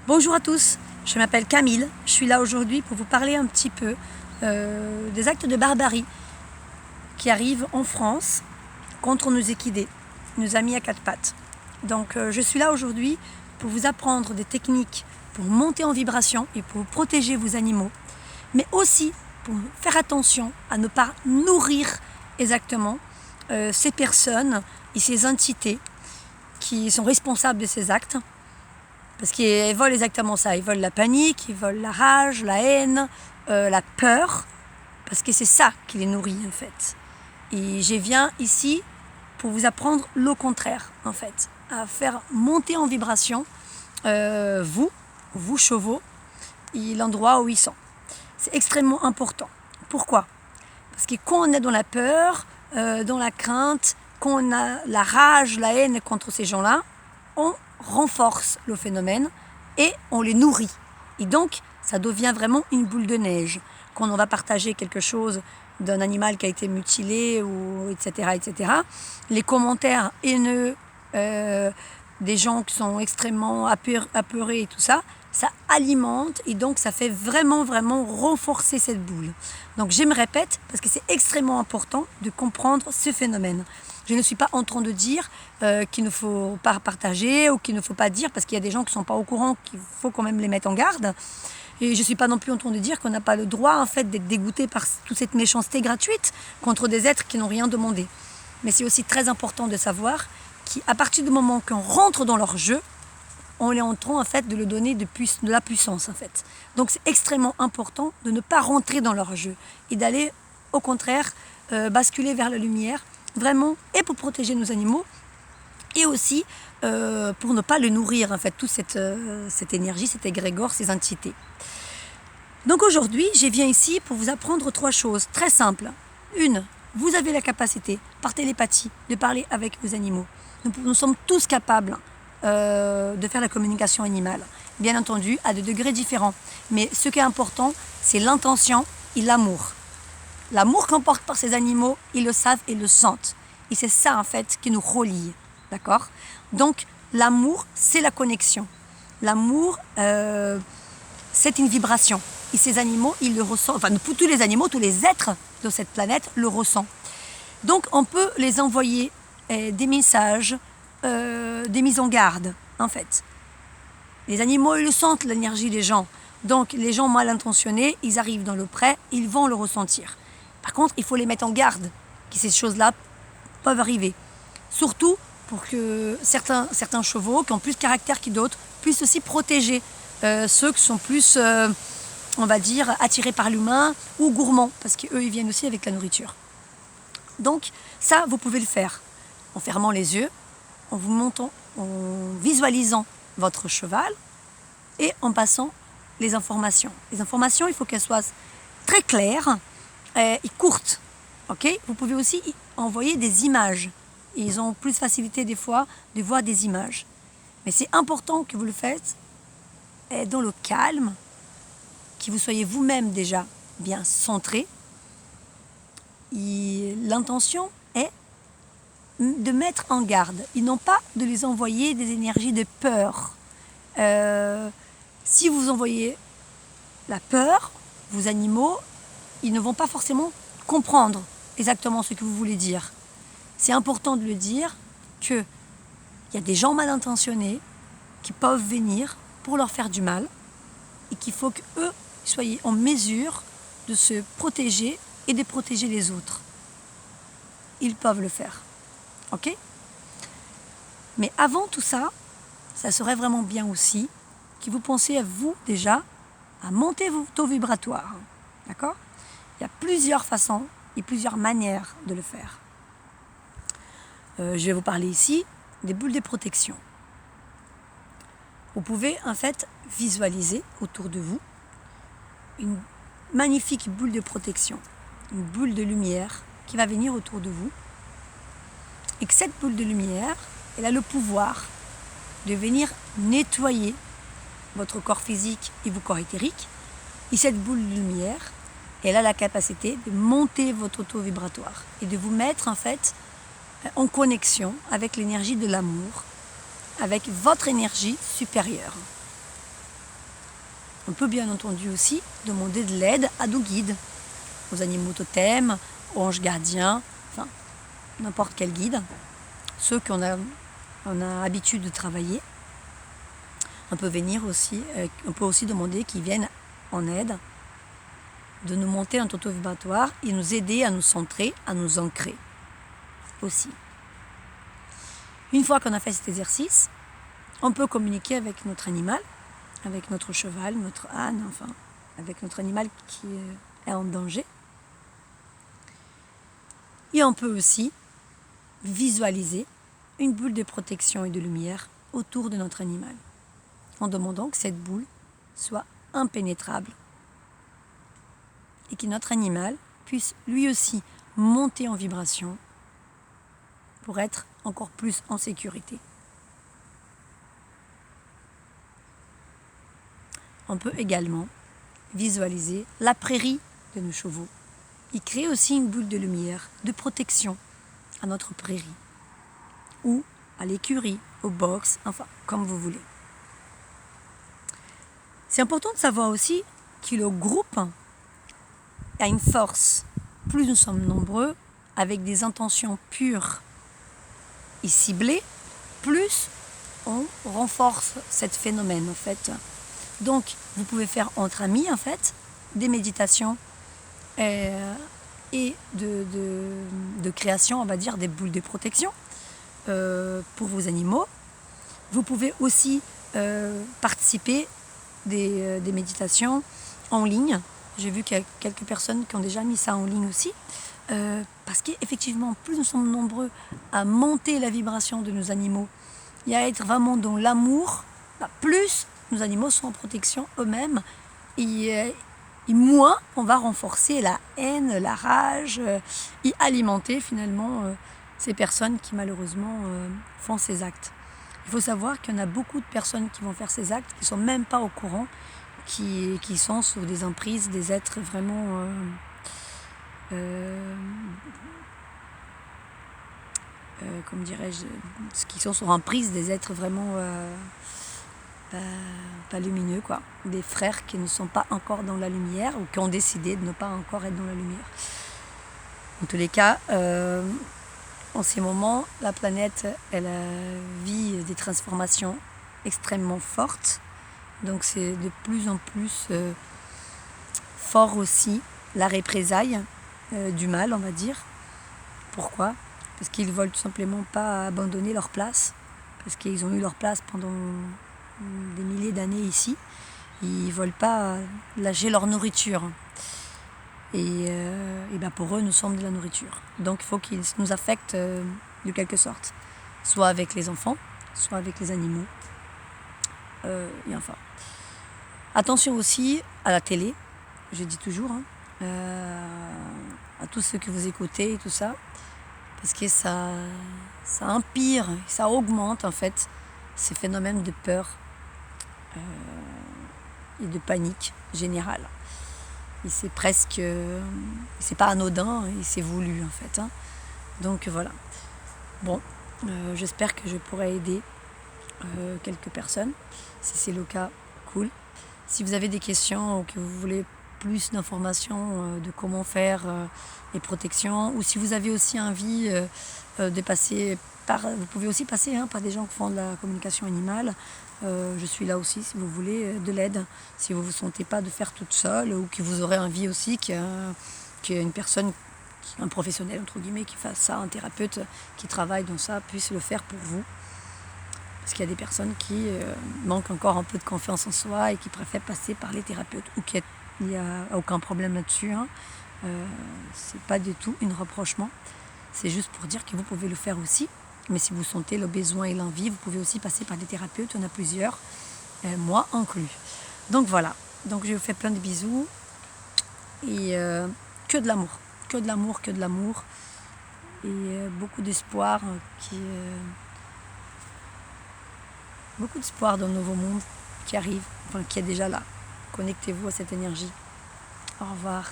Bonjour à tous, je m'appelle Camille, je suis là aujourd'hui pour vous parler un petit peu des actes de barbarie qui arrivent en France contre nos équidés, nos amis à quatre pattes. Donc je suis là aujourd'hui pour vous apprendre des techniques pour monter en vibration et pour protéger vos animaux, mais aussi pour faire attention à ne pas nourrir exactement ces personnes et ces entités qui sont responsables de ces actes. Parce qu'ils veulent exactement ça, ils veulent la panique, ils veulent la rage, la haine, la peur, parce que c'est ça qui les nourrit en fait. Et je viens ici pour vous apprendre le contraire en fait, à faire monter en vibration vous chevaux, et l'endroit où ils sont. C'est extrêmement important. Pourquoi? Parce que quand on est dans la peur, dans la crainte, quand on a la rage, la haine contre ces gens-là, on renforce le phénomène et on les nourrit. Et donc, ça devient vraiment une boule de neige. Quand on va partager quelque chose d'un animal qui a été mutilé, ou etc., les commentaires haineux des gens qui sont extrêmement apeurés et tout ça, ça alimente et donc ça fait vraiment renforcer cette boule. Donc je me répète parce que c'est extrêmement important de comprendre ce phénomène. Je ne suis pas en train de dire qu'il ne faut pas partager ou qu'il ne faut pas dire, parce qu'il y a des gens qui ne sont pas au courant, qu'il faut quand même les mettre en garde. Et je ne suis pas non plus en train de dire qu'on n'a pas le droit en fait d'être dégoûté par toute cette méchanceté gratuite contre des êtres qui n'ont rien demandé. Mais c'est aussi très important de savoir qu'à partir du moment qu'on rentre dans leur jeu, on est en train en fait de leur donner de la puissance en fait. Donc c'est extrêmement important de ne pas rentrer dans leur jeu et d'aller au contraire basculer vers la lumière, vraiment, et pour protéger nos animaux et aussi pour ne pas le nourrir en fait, toute cette énergie, cet égrégore, ces entités. Donc aujourd'hui, je viens ici pour vous apprendre 3 choses très simples. Une, vous avez la capacité, par télépathie, de parler avec vos animaux. Nous sommes tous capables de faire la communication animale. Bien entendu, à des degrés différents. Mais ce qui est important, c'est l'intention et l'amour. L'amour qu'on porte par ces animaux, ils le savent et le sentent. Et c'est ça, en fait, qui nous relie. D'accord? Donc, l'amour, c'est la connexion. L'amour, c'est une vibration. Et ces animaux, ils le ressentent. Enfin, tous les animaux, tous les êtres de cette planète le ressentent. Donc, on peut les envoyer des messages, des mises en garde, en fait. Les animaux, ils le sentent, l'énergie des gens. Donc, les gens mal intentionnés, ils arrivent dans le pré, ils vont le ressentir. Par contre, il faut les mettre en garde, que ces choses-là peuvent arriver. Surtout pour que certains chevaux, qui ont plus de caractère que d'autres, puissent aussi protéger ceux qui sont plus, on va dire, attirés par l'humain ou gourmands, parce qu'eux, ils viennent aussi avec la nourriture. Donc, ça, vous pouvez le faire en fermant les yeux, en vous montant, en visualisant votre cheval et en passant les informations. Les informations, il faut qu'elles soient très claires et courtes. Okay? Vous pouvez aussi envoyer des images. Ils ont plus facilité des fois de voir des images. Mais c'est important que vous le faites dans le calme, que vous soyez vous-même déjà bien centré. Et l'intention est de mettre en garde et non pas de les envoyer des énergies de peur. Si vous envoyez la peur, vos animaux, ils ne vont pas forcément comprendre exactement ce que vous voulez dire. C'est important de le dire qu'il y a des gens mal intentionnés qui peuvent venir pour leur faire du mal et qu'il faut qu'eux soient en mesure de se protéger et de protéger les autres. Ils peuvent le faire. Ok? Mais avant tout ça, ça serait vraiment bien aussi que vous pensiez à vous déjà à monter vos taux vibratoires. D'accord? Il y a plusieurs façons et plusieurs manières de le faire. Je vais vous parler ici des boules de protection. Vous pouvez en fait visualiser autour de vous une magnifique boule de protection, une boule de lumière qui va venir autour de vous. Et que cette boule de lumière, elle a le pouvoir de venir nettoyer votre corps physique et vos corps éthériques. Et cette boule de lumière, elle a la capacité de monter votre taux vibratoire et de vous mettre en fait en connexion avec l'énergie de l'amour, avec votre énergie supérieure. On peut bien entendu aussi demander de l'aide à nos guides, aux animaux totems, aux anges gardiens, enfin n'importe quel guide, ceux qu'on a l'habitude de travailler. On peut aussi demander qu'ils viennent en aide, de nous monter un taux vibratoire et nous aider à nous centrer, à nous ancrer aussi. Une fois qu'on a fait cet exercice, on peut communiquer avec notre animal, avec notre cheval, notre âne, enfin, avec notre animal qui est en danger. Et on peut aussi visualiser une boule de protection et de lumière autour de notre animal, en demandant que cette boule soit impénétrable et que notre animal puisse lui aussi monter en vibration pour être encore plus en sécurité. On peut également visualiser la prairie de nos chevaux. Il crée aussi une boule de lumière, de protection à notre prairie, ou à l'écurie, au box, enfin, comme vous voulez. C'est important de savoir aussi que le groupe a une force. Plus nous sommes nombreux, avec des intentions pures et ciblées, plus on renforce ce phénomène en fait. Donc, vous pouvez faire entre amis, en fait, des méditations et de création, on va dire, des boules de protection pour vos animaux. Vous pouvez aussi participer des méditations en ligne. J'ai vu qu'il y a quelques personnes qui ont déjà mis ça en ligne aussi. Parce qu'effectivement, plus nous sommes nombreux à monter la vibration de nos animaux et à être vraiment dans l'amour, plus nos animaux sont en protection eux-mêmes et moins on va renforcer la haine, la rage et alimenter finalement ces personnes qui malheureusement font ces actes. Il faut savoir qu'il y en a beaucoup de personnes qui vont faire ces actes qui ne sont même pas au courant, qui sont sous des emprises des êtres vraiment comme dirais-je, qui sont sur emprise des êtres vraiment pas lumineux, quoi. Des frères qui ne sont pas encore dans la lumière ou qui ont décidé de ne pas encore être dans la lumière. En tous les cas, en ces moments, la planète, elle vit des transformations extrêmement fortes. Donc c'est de plus en plus fort aussi la représaille du mal, on va dire. Pourquoi ? Parce qu'ils ne veulent tout simplement pas abandonner leur place, parce qu'ils ont eu leur place pendant des milliers d'années ici. Ils ne veulent pas lâcher leur nourriture. Et ben pour eux, nous sommes de la nourriture. Donc il faut qu'ils nous affectent de quelque sorte, soit avec les enfants, soit avec les animaux. Et enfin. Attention aussi à la télé, je dis toujours, à tous ceux que vous écoutez et tout ça. Parce que ça empire, ça augmente en fait ces phénomènes de peur et de panique générale. Et c'est pas anodin et c'est voulu en fait. Donc voilà. Bon, j'espère que je pourrai aider quelques personnes. Si c'est le cas, cool. Si vous avez des questions ou que vous voulez plus d'informations de comment faire les protections, ou si vous avez aussi envie de passer vous pouvez aussi passer par des gens qui font de la communication animale. Je suis là aussi si vous voulez de l'aide, si vous ne vous sentez pas de faire toute seule, ou que vous aurez envie aussi qu'il y ait une personne, un professionnel entre guillemets, qui fasse ça, un thérapeute qui travaille dans ça, puisse le faire pour vous. Parce qu'il y a des personnes qui manquent encore un peu de confiance en soi et qui préfèrent passer par les thérapeutes, ou qu'il n'y a aucun problème là-dessus. C'est pas du tout un reprochement. C'est juste pour dire que vous pouvez le faire aussi. Mais si vous sentez le besoin et l'envie, vous pouvez aussi passer par des thérapeutes. Il y en a plusieurs, moi inclus. Donc voilà. Donc je vous fais plein de bisous. Et que de l'amour. Que de l'amour, que de l'amour. Et beaucoup d'espoir beaucoup d'espoir dans le nouveau monde qui arrive, enfin qui est déjà là. Connectez-vous à cette énergie. Au revoir.